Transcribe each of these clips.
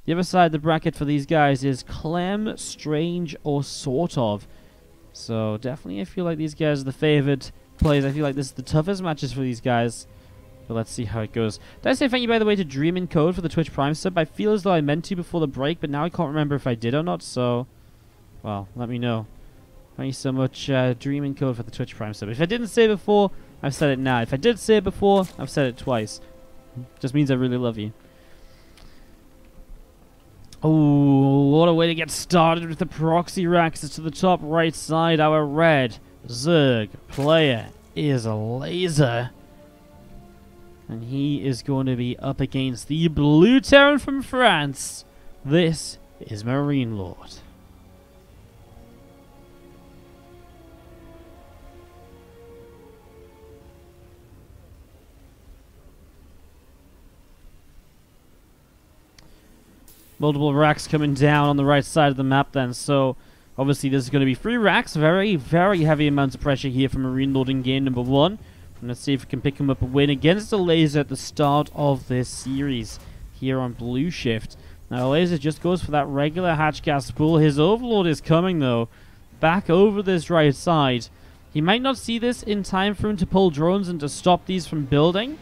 The other side of the bracket for these guys is Clem, Strange, or Sort of. So definitely I feel like these guys are the favored players. I feel like this is the toughest matches for these guys. But let's see how it goes. Did I say thank you, by the way, to Dream in Code for the Twitch Prime sub? I feel as though I meant to before the break, but now I can't remember if I did or not. So, well, let me know. Thank you so much, Dream in Code for the Twitch Prime sub. If I didn't say it before, I've said it now. If I did say it before, I've said it twice. Just means I really love you. Oh, what a way to get started with the proxy racks. To the top right side, our red Zerg player is Elazer. And he is going to be up against the blue Terran from France. This is MarineLorD. Multiple racks coming down on the right side of the map then. So, obviously, there's going to be 3 racks. Very, very heavy amounts of pressure here from MarineLorD in game number 1. And let's see if we can pick him up a win against Elazer at the start of this series here on Blue Shift. Now, Elazer just goes for that regular hatch gas pool. His Overlord is coming, though, back over this right side. He might not see this in time for him to pull drones and to stop these from building,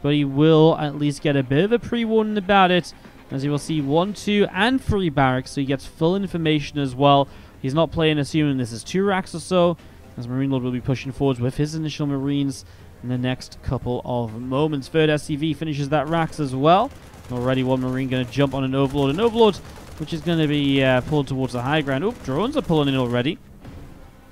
but he will at least get a bit of a pre-warning about it, as you will see 1, 2, and 3 barracks, so he gets full information as well. He's not playing assuming this is 2 racks or so, as MarineLorD will be pushing forwards with his initial Marines in the next couple of moments. Third SCV finishes that racks as well. Already one Marine going to jump on an Overlord. An Overlord which is going to be pulled towards the high ground. Oh, drones are pulling in already.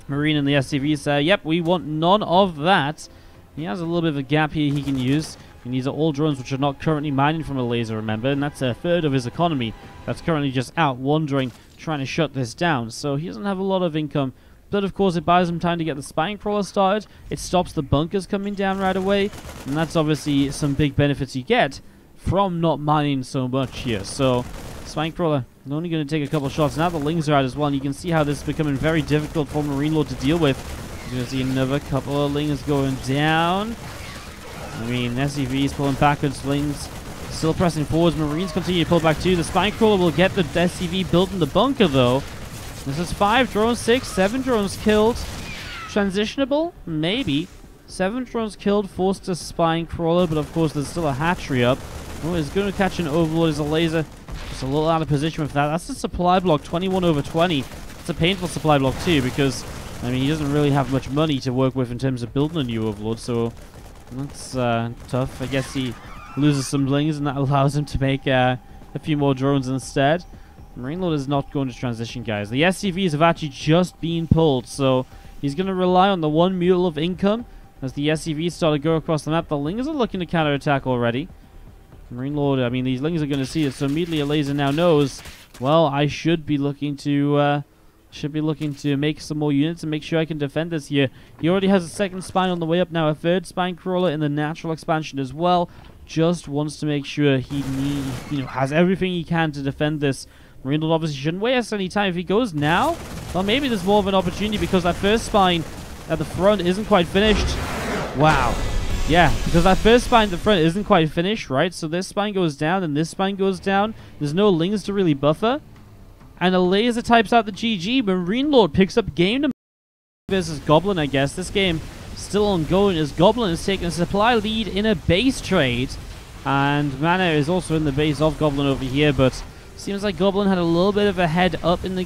Marine and the SCV say, yep, we want none of that. He has a little bit of a gap here he can use. And these are all drones which are not currently mining from Elazer, remember, and that's a third of his economy that's currently just out wandering, trying to shut this down. So he doesn't have a lot of income. But of course, it buys him time to get the spine crawler started. It stops the bunkers coming down right away. And that's obviously some big benefits you get from not mining so much here. So, spine crawler only going to take a couple shots. Now the lings are out as well. And you can see how this is becoming very difficult for MarineLorD to deal with. You're going to see another couple of lings going down. I mean, SCV is pulling backwards. Lings still pressing forwards. Marines continue to pull back too. The spine crawler will get the SCV built in the bunker though. This is 5 drones, 6, 7 drones killed. Transitionable? Maybe. 7 drones killed, forced a spine crawler, but of course there's still a hatchery up. Oh, he's going to catch an Overlord as Elazer. Just a little out of position with that. That's a supply block, 21 over 20. It's a painful supply block too, because, I mean, he doesn't really have much money to work with in terms of building a new Overlord, so that's tough. I guess he loses some lings, and that allows him to make a few more drones instead. MarineLorD is not going to transition, guys. The SCVs have actually just been pulled, so he's going to rely on the 1 mule of income as the SCVs start to go across the map. The lings are looking to counterattack already. MarineLorD, I mean, these lings are going to see it, so immediately Elazer now knows, well, I should be looking to make some more units and make sure I can defend this here. He already has a second spine on the way up now, a third spine crawler in the natural expansion as well. Just wants to make sure he has everything he can to defend this. MarineLorD obviously shouldn't waste any time. If he goes now, well, maybe there's more of an opportunity because that first spine at the front isn't quite finished. Wow. Yeah, because that first spine at the front isn't quite finished, right? So this spine goes down and this spine goes down. There's no lings to really buffer. And Elazer types out the GG. MarineLorD picks up game number versus Goblin, I guess. This game still ongoing as Goblin is taking a supply lead in a base trade. And Mana is also in the base of Goblin over here, but seems like Goblin had a little bit of a head up in the,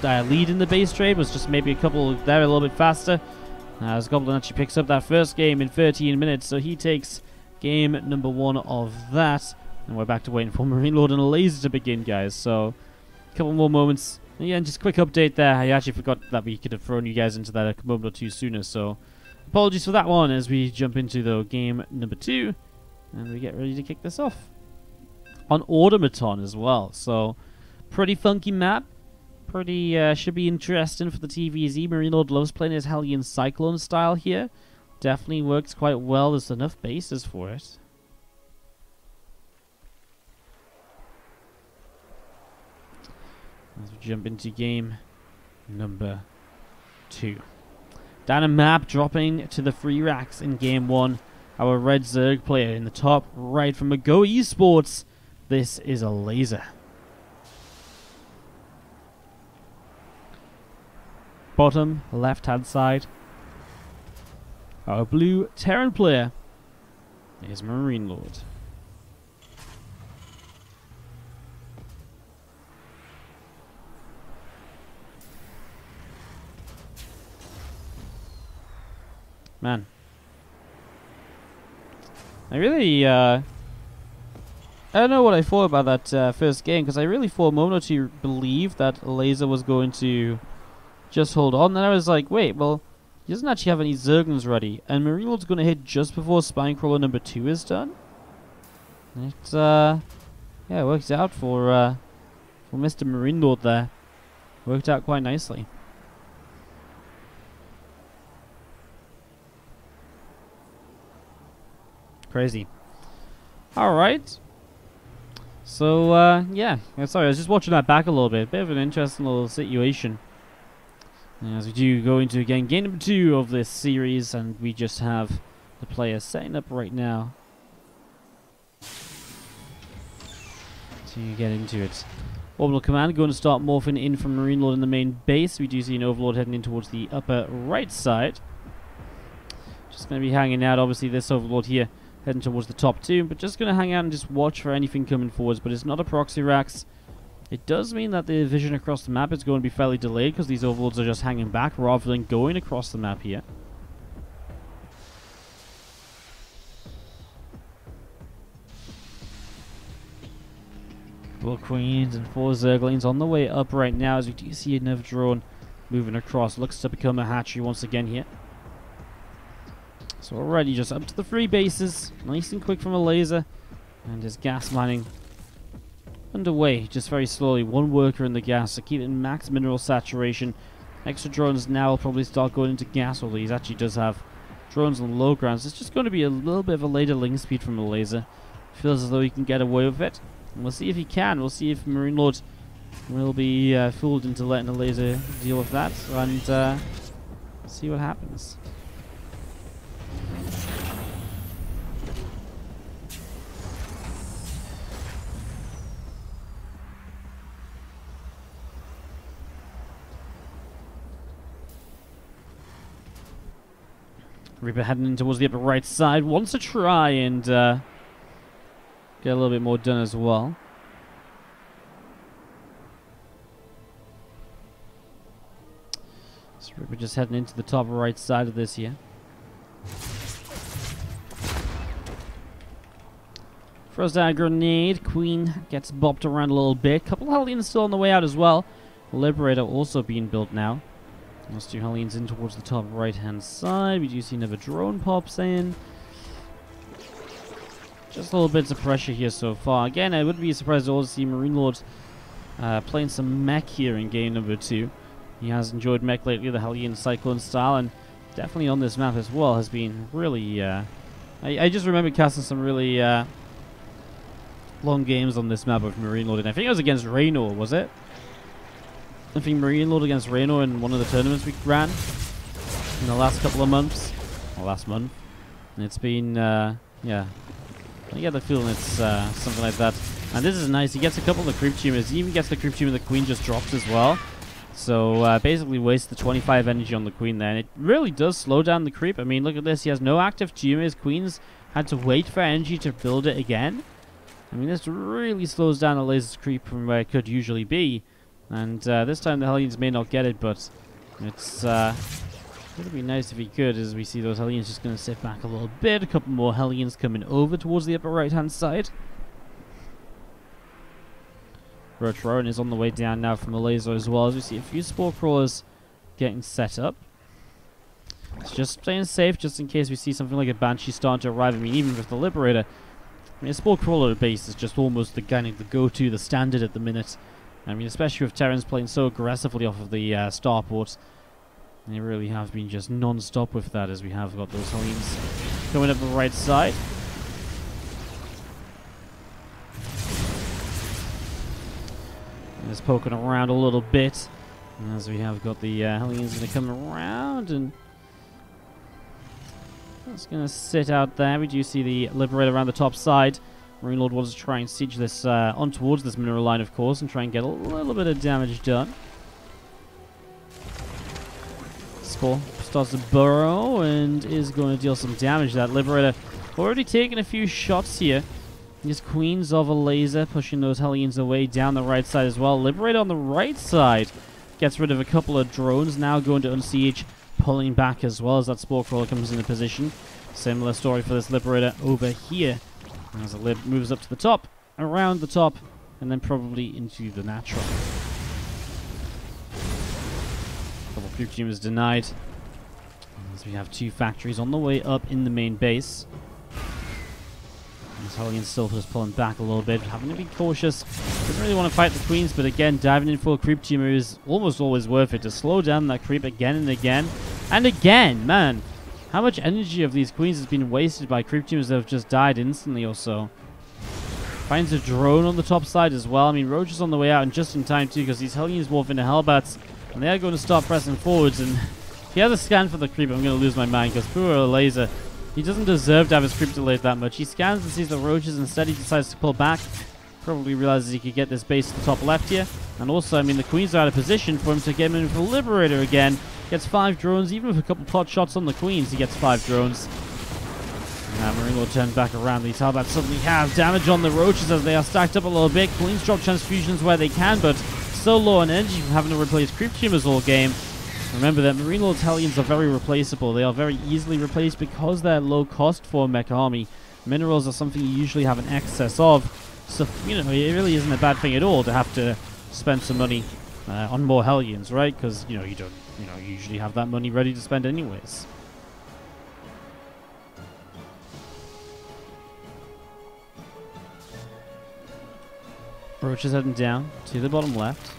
lead in the base trade, was just maybe a couple there a little bit faster. As Goblin actually picks up that first game in 13 minutes, so he takes game number 1 of that. And we're back to waiting for MarineLorD and Elazer to begin, guys. So, a couple more moments. Again, just a quick update there. I actually forgot that we could have thrown you guys into that a moment or two sooner, so apologies for that one as we jump into the game number 2 and we get ready to kick this off. On Automaton as well, so pretty funky map. Pretty should be interesting for the TVZ. MarineLorD loves playing his Hellion Cyclone style here. Definitely works quite well. There's enough bases for it. As we jump into game number 2. Down a map, dropping to the 3 racks in game 1. Our red Zerg player in the top right from Go Esports. This is Elazer. Bottom left-hand side. Our blue Terran player is MarineLorD. Man. I really, I don't know what I thought about that first game, because I really for a moment or two believed that Elazer was going to just hold on. Then I was like, wait, well, he doesn't actually have any Zerglings ready, and MarineLorD's going to hit just before Spinecrawler number 2 is done. It, yeah, it works out for Mr. MarineLorD there. Worked out quite nicely. Crazy. Alright. So, yeah. Sorry, I was just watching that back a little bit. Bit of an interesting little situation. As we do go into, again, game number 2 of this series, and we just have the player setting up right now to get into it. Orbital Command going to start morphing in from MarineLorD in the main base. We do see an Overlord heading in towards the upper right side. Just going to be hanging out, obviously, this Overlord here heading towards the top 2, but just going to hang out and just watch for anything coming forwards. But it's not a proxy Rax. It does mean that the vision across the map is going to be fairly delayed, because these Overlords are just hanging back rather than going across the map here. Four Queens and 4 Zerglings on the way up right now, as we do see another drone moving across. Looks to become a hatchery once again here. So already just up to the 3 bases. Nice and quick from Elazer. And his gas mining underway, just very slowly. 1 worker in the gas to keep it max mineral saturation. Extra drones now will probably start going into gas, although he actually does have drones on low grounds. It's just going to be a little bit of a later link speed from Elazer. Feels as though he can get away with it. And we'll see if he can. We'll see if MarineLorD will be fooled into letting Elazer deal with that. And see what happens. Reaper heading in towards the upper right side. Wants to try and get a little bit more done as well. So Reaper just heading into the top right side of this here. Throws down a grenade. Queen gets bopped around a little bit. Couple of Hellions still on the way out as well. Liberator also being built now. Those 2 Hellions in towards the top right-hand side. We do see another drone pops in. Just a little bits of pressure here so far. Again, I wouldn't be surprised at all to see MarineLorD playing some mech here in game number 2. He has enjoyed mech lately, the Hellion Cyclone style, and definitely on this map as well has been really... I just remember casting some really long games on this map with MarineLorD, and I think it was against Raynor, was it? I think MarineLorD against Raynor in one of the tournaments we ran in the last couple of months, or last month. And it's been, yeah, I get the feeling it's something like that. And this is nice. He gets a couple of the creep tumors. He even gets the creep tumor the Queen just drops as well. So basically wastes the 25 energy on the Queen there. And it really does slow down the creep. I mean, look at this. He has no active tumors. Queen's had to wait for energy to build it again. I mean, this really slows down the Elazer's creep from where it could usually be. And this time the Hellions may not get it, but it's going to be nice if he could, as we see those Hellions just going to sit back a little bit. A couple more Hellions coming over towards the upper right-hand side. Roach Rowan is on the way down now from Elazer as well, as we see a few Spore Crawlers getting set up. It's just playing safe, just in case we see something like a Banshee starting to arrive. I mean, even with the Liberator, I mean, a Spore Crawler base is just almost the kind of the go-to, the standard at the minute. I mean, especially with Terrans playing so aggressively off of the starports. They really have been just non-stop with that, as we have got those Hellions coming up the right side. And just poking around a little bit, as we have got the Hellions going to come around, and that's going to sit out there. We do see the Liberator around the top side. MarineLorD wants to try and siege this on towards this mineral line, of course, and try and get a little bit of damage done. Spore starts to burrow and is going to deal some damage. That Liberator already taken a few shots here. These Queens of Elazer pushing those Hellions away down the right side as well. Liberator on the right side gets rid of a couple of drones. Now going to unsiege, pulling back as well as that Spore Crawler comes into position. Similar story for this Liberator over here. As the Lib moves up to the top, around the top, and then probably into the natural. Couple creep team is denied. As we have 2 factories on the way up in the main base. This Hellion still just pulling back a little bit, having to be cautious. Doesn't really want to fight the Queens, but again, diving in for a creep teamer is almost always worth it to slow down that creep again and again. And again, man, how much energy of these Queens has been wasted by creep teamers that have just died instantly or so. Finds a drone on the top side as well. I mean, Roach is on the way out and just in time too, because these Hellions morph into Hellbats, and they are going to start pressing forwards. And if he has a scan for the creep, I'm going to lose my mind, because poor Elazer, he doesn't deserve to have his creep delayed that much. He scans and sees the Roaches, instead he decides to pull back. Probably realizes he could get this base to the top left here. And also, I mean, the Queens are out of position for him to get him in for Liberator again. Gets 5 drones, even with a couple pot shots on the Queens, he gets 5 drones. Now MarineLorD turns back around. These Hellbats suddenly have damage on the Roaches as they are stacked up a little bit. Queens drop transfusions where they can, but so low on energy from having to replace creep teamers all game. Remember that MarineLorD's Hellions are very replaceable. They are very easily replaced because they're low cost for a mech army. Minerals are something you usually have an excess of. So, you know, it really isn't a bad thing at all to have to spend some money on more Hellions, right? Because, you know, you don't, usually have that money ready to spend anyways. Roach is heading down to the bottom left.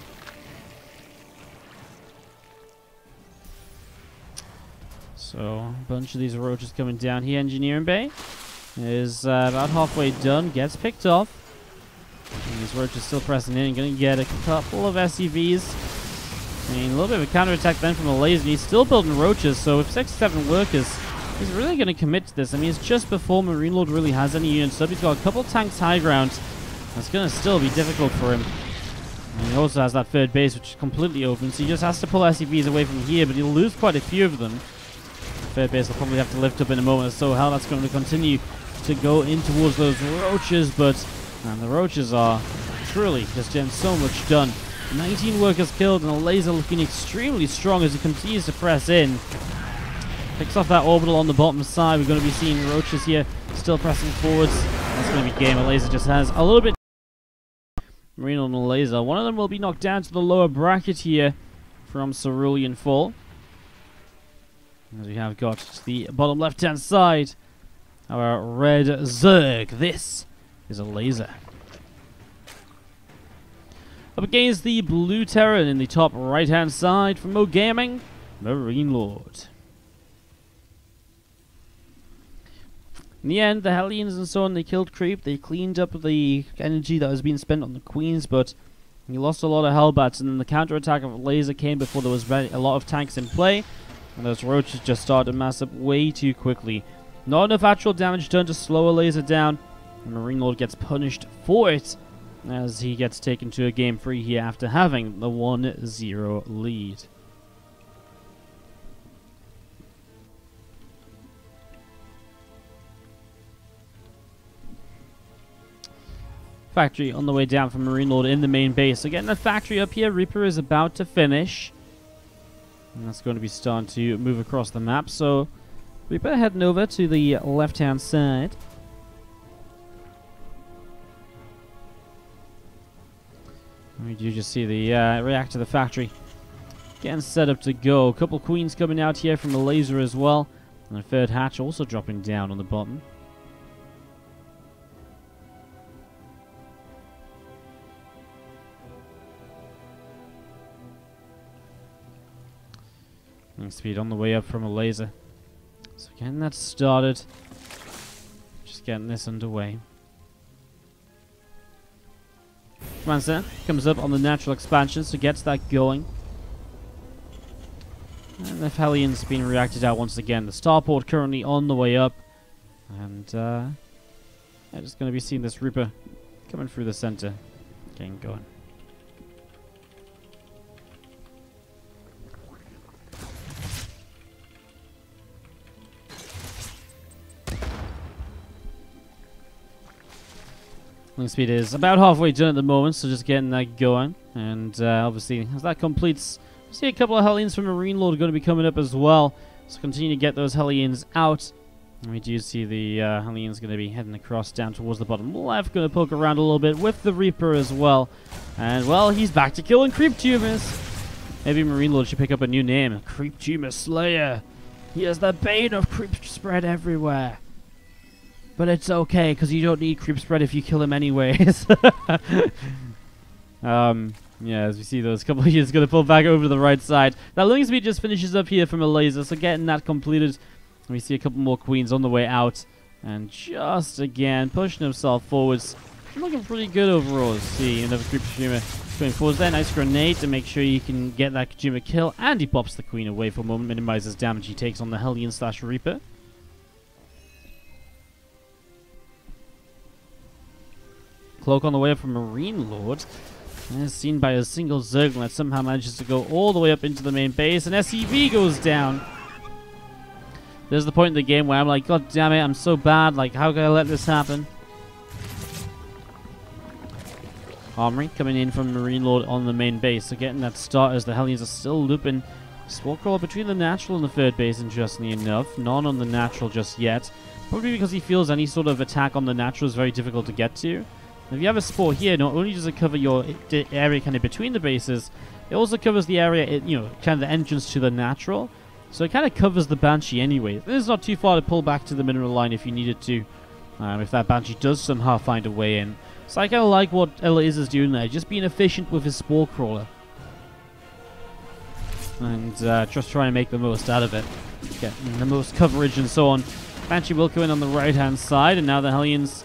So, a bunch of these Roaches coming down here. Engineering Bay is about halfway done. Gets picked off. And these Roaches still pressing in. Going to get a couple of SCVs. I mean, a little bit of a counterattack then from Elazer. He's still building Roaches, so with 67 workers, he's really going to commit to this. I mean, it's just before MarineLorD really has any units up. He's got a couple tanks high ground. That's going to still be difficult for him. And he also has that third base, which is completely open, so he just has to pull SCVs away from here, but he'll lose quite a few of them. Third base will probably have to lift up in a moment or so. Hell, that's going to continue to go in towards those Roaches, but the Roaches are truly just getting so much done. 19 workers killed, and Elazer looking extremely strong as he continues to press in. Picks off that orbital on the bottom side. We're going to be seeing Roaches here still pressing forwards. That's going to be game. Elazer just has a little bit. MarineLorD and Elazer. One of them will be knocked down to the lower bracket here from Cerulean Fall. As we have got to the bottom left-hand side, our red Zerg. This is Elazer. Up against the blue Terran in the top right-hand side from Mo Gaming, MarineLorD. In the end, the Hellions and so on, they killed creep. They cleaned up the energy that was being spent on the Queens, but he lost a lot of Hellbats, and then the counterattack of Elazer came before there was a lot of tanks in play, and those Roaches just started to mass up way too quickly. Not enough actual damage done to slow Elazer down, and MarineLorD gets punished for it, as he gets taken to a game free here after having the 1-0 lead. Factory on the way down from MarineLorD in the main base. So getting the factory up here, Reaper is about to finish. And that's going to be starting to move across the map. So Reaper heading over to the left-hand side. We do just see the reactor, the factory, getting set up to go. A couple Queens coming out here from Elazer as well. And a third hatch also dropping down on the bottom. Speed on the way up from Elazer. So getting that started. Just getting this underway. Command Center comes up on the natural expansion, so gets that going. And the Hellions being reacted out once again. The starport currently on the way up. And Yeah, just going to be seeing this Reaper coming through the center. Getting going. Link speed is about halfway done at the moment, so just getting that going. And obviously, as that completes, we'll see a couple of Hellions from MarineLorD going to be coming up as well. So continue to get those Hellions out. And we do see the Hellions going to be heading across down towards the bottom left. Going to poke around a little bit with the Reaper as well. And, well, he's back to killing Creep Tumors. Maybe MarineLorD should pick up a new name. Creep Tumor Slayer. He is the bane of creep spread everywhere. But it's okay, because you don't need creep spread if you kill him anyways. Yeah, as we see those couple of units going to pull back over to the right side. That link speed just finishes up here from Elazer, so getting that completed. We see a couple more queens on the way out. And just again, pushing himself forwards. Looking pretty good overall. See another creep Kajima going forwards there. Nice grenade to make sure you can get that Kajima kill. And he pops the queen away for a moment, minimizes damage he takes on the Hellion / Reaper. Cloak on the way up from MarineLorD. As seen by a single Zergling that somehow manages to go all the way up into the main base. And SCV goes down. There's the point in the game where I'm like, God damn it, I'm so bad. Like, how can I let this happen? Armory coming in from MarineLorD on the main base. So getting that start as the Hellions are still looping. Spore Crawler between the natural and the third base, interestingly enough. None on the natural just yet. Probably because he feels any sort of attack on the natural is very difficult to get to. If you have a Spore here, not only does it cover your area kind of between the bases, it also covers the area, kind of the entrance to the natural. So it kind of covers the Banshee anyway. It's not too far to pull back to the mineral line if you needed to. If that Banshee does somehow find a way in. So I kind of like what Elazer's doing there. Just being efficient with his Spore Crawler. And just trying to make the most out of it. Getting the most coverage and so on. Banshee will go in on the right hand side. And now the Hellions,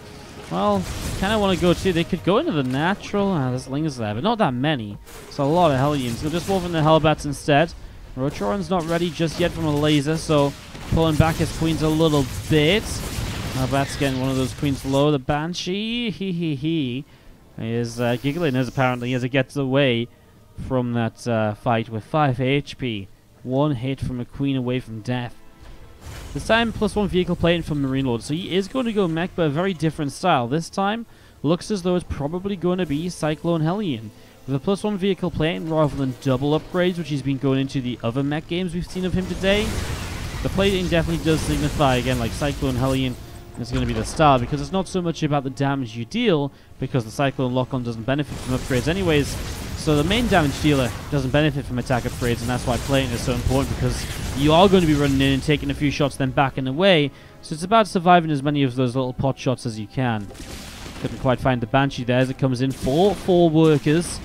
well, kind of want to go too. They could go into the natural. There's Lings there, but not that many. So a lot of Hellions. They'll just wolf in the Hellbats instead. Rochoran's not ready just yet from Elazer, so pulling back his queens a little bit. Hellbat's getting one of those queens low. The Banshee, he is giggling apparently as it gets away from that fight with 5 HP. One hit from a queen away from death. This time, +1 vehicle plating from MarineLorD, so he is going to go mech, but a very different style. This time, looks as though it's probably going to be Cyclone Hellion. With a +1 vehicle plating rather than double upgrades, which he's been going into the other mech games we've seen of him today. The plating definitely does signify, again, like Cyclone Hellion is going to be the style, because it's not so much about the damage you deal, because the Cyclone lock-on doesn't benefit from upgrades anyways. So the main damage dealer doesn't benefit from attack upgrades, and that's why plating is so important, because you are going to be running in and taking a few shots, then backing away. So it's about surviving as many of those little pot shots as you can. Couldn't quite find the Banshee there as it comes in for 4 workers.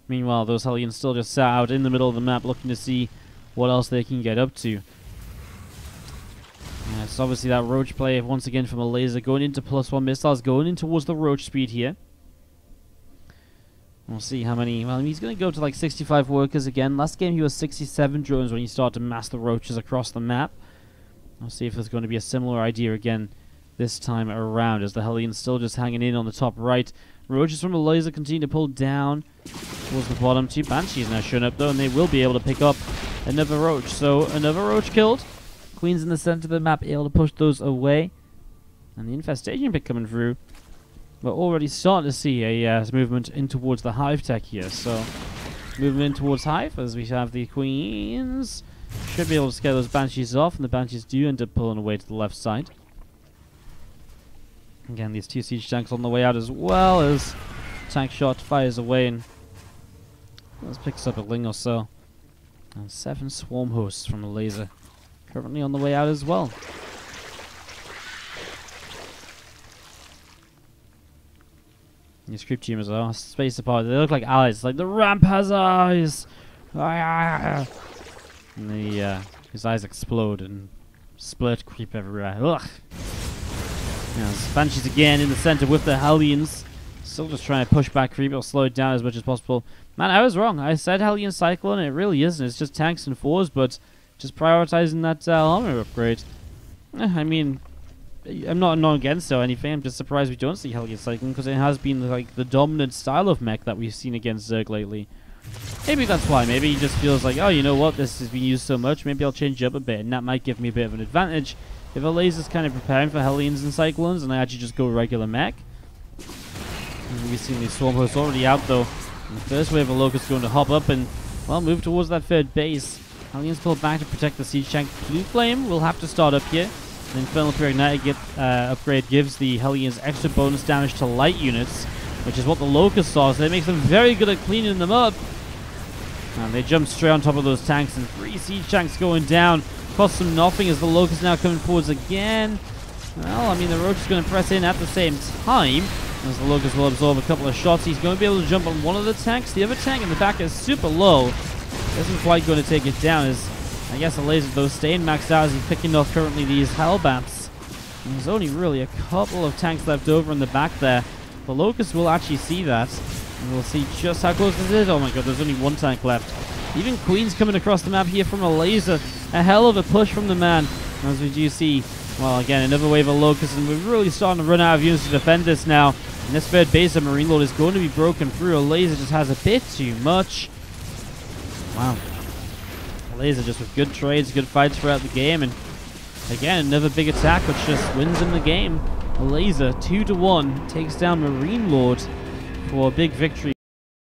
Meanwhile, those Hellions still just sat out in the middle of the map looking to see what else they can get up to. It's obviously that Roach play once again from Elazer going into +1 missiles, going in towards the Roach speed here. We'll see how many. Well, he's going to go to like 65 workers again. Last game he was 67 drones when he started to mass the Roaches across the map. We'll see if there's going to be a similar idea again this time around, as the Hellions still just hanging in on the top right. Roaches from Elazer continue to pull down towards the bottom. 2 Banshees now showing up though, and they will be able to pick up another Roach. So another Roach killed. Queens in the center of the map able to push those away. And the infestation pick coming through. We're already starting to see a movement in towards the Hive tech here. So moving in towards Hive as we have the Queens. Should be able to scare those Banshees off, and the Banshees do end up pulling away to the left side. Again, these 2 siege tanks on the way out as well, as tank shot fires away and picks up a Ling or so. And 7 swarm hosts from Elazer currently on the way out as well. These creep tumors are spaced apart. They look like eyes. Like the ramp has eyes. And his eyes explode and split creep everywhere. Ugh. Yeah, Banshees again in the center with the Hellions. Still just trying to push back creep or slow it down as much as possible. Man, I was wrong. I said Hellion Cyclone, and it really isn't. It's just tanks and 4s, but just prioritizing that armor upgrade. I mean, I'm not against it or anything. I'm just surprised we don't see Hellion cycling, because it has been like the dominant style of mech that we've seen against Zerg lately. Maybe that's why. Maybe he just feels like, oh, you know what, this has been used so much, maybe I'll change up a bit, and that might give me a bit of an advantage if Elazer's kind of preparing for Hellions and Cyclones, and I actually just go regular mech. We've seen these Swarm Hosts already out, though. And the first wave of Locusts going to hop up and, well, move towards that third base. Hellions pull back to protect the Siege Tank. Blue Flame will have to start up here. The Infernal Preigniter upgrade gives the Hellions extra bonus damage to light units, which is what the Locusts are, so that makes them very good at cleaning them up. And they jump straight on top of those tanks, and 3 Siege Tanks going down. Costs them nothing as the Locusts now coming forwards again. Well, I mean, the Roach is going to press in at the same time, as the Locust will absorb a couple of shots. He's going to be able to jump on one of the tanks. The other tank in the back is super low. Isn't quite going to take it down, as I guess Elazer, though, staying maxed out as he's picking off currently these Hellbats. And there's only really a couple of tanks left over in the back there. The Locust will actually see that, and we'll see just how close this is. Oh my god, there's only one tank left. Even Queen's coming across the map here from Elazer. A hell of a push from the man. As we do see, well, again, another wave of Locusts, and we're really starting to run out of units to defend this now. And this third base of MarineLorD is going to be broken through. Elazer just has a bit too much. Wow. Elazer just with good trades, good fights throughout the game, and again, another big attack which just wins in the game. Elazer, 2-1, takes down MarineLorD for a big victory.